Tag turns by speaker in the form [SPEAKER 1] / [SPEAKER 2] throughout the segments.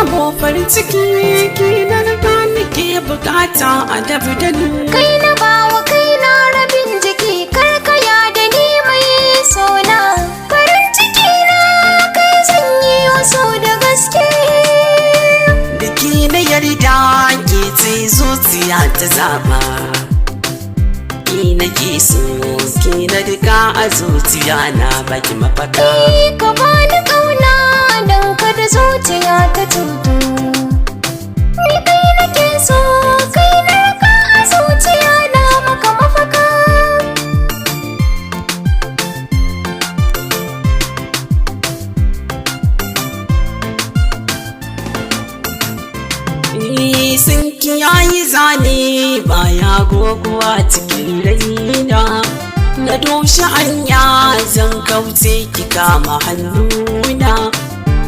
[SPEAKER 1] zamo farin ciki ki na riga nake bukata a dabu da ni.
[SPEAKER 2] Kai na bawa kai na rabin jiki karkaya da ni mai sona. Farin ciki na kai zan yi wasu da gaske.
[SPEAKER 1] Da ki na yarda ke ce zuciya ta zaba. Ki nake so ki na riga a zuciya na baki mafaka.
[SPEAKER 2] Ka bani kauna don kada zuciya ta cutu. Ni kai nake so kai na riga a zuciya na maka mafaka.
[SPEAKER 1] Sun kiyayi zane baya goguwa cikin raina. Na doshi hanya zan kauce ki kama hannuna.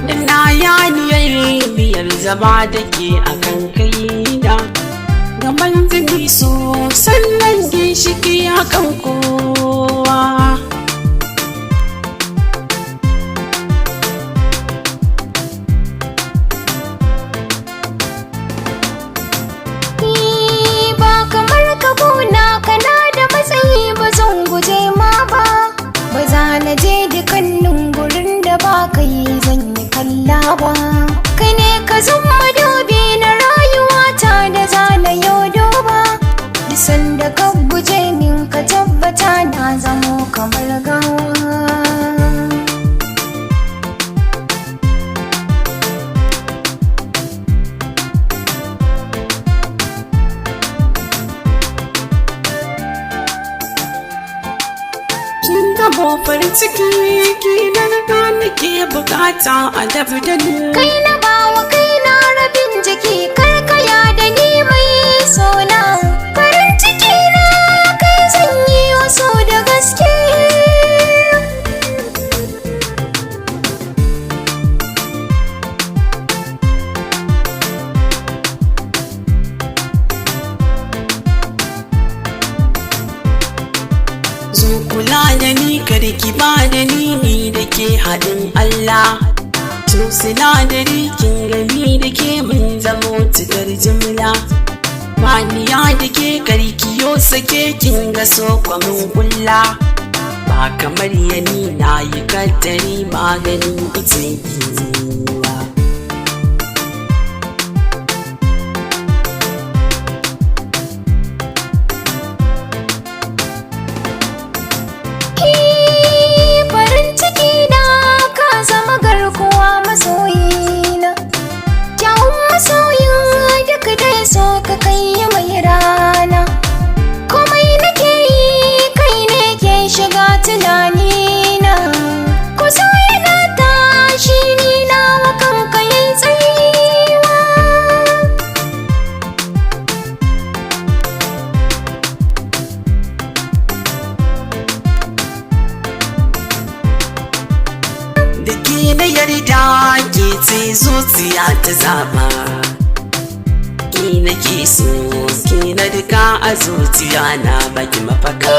[SPEAKER 1] Da na yaniyar biyar zama da ke a kan kaina. Gaban jini so sannan ginshiki a kan kowa.
[SPEAKER 2] Na je dukkanin gurin da ba ka yi zan yi kalla ba. Kai ne ka zama madubi na rayuwata da zana yau duba. Disan da ka guje min ka tabbata na zamo kamar gawa.
[SPEAKER 1] Farin ciki ki na riga nake bukata a dabu da ni.
[SPEAKER 2] Kai na bawa kai na rabin jiki karkaya da ni mai sona. Farin ciki na kai zan yi wasu da gaske.
[SPEAKER 1] Kula da ni karki ba da ni da ke haɗin Allah. Tun sinadari kin gami da ke mun zamo cikar jimla. Maniya da ke karki yo sake kin ga so kwamin kulla. Ba kamar yani na yi kaddari maganin itin giwa.
[SPEAKER 2] Ka kai mai rana komai nake yi kai ne ke shiga tunanina. Ku so yana tashi ni na wakan kayan tsayuwa.
[SPEAKER 1] Da ke na yarda ke ce zuciya ta zaba. Ki nake so ki na riga a zuciya na baki mafaka.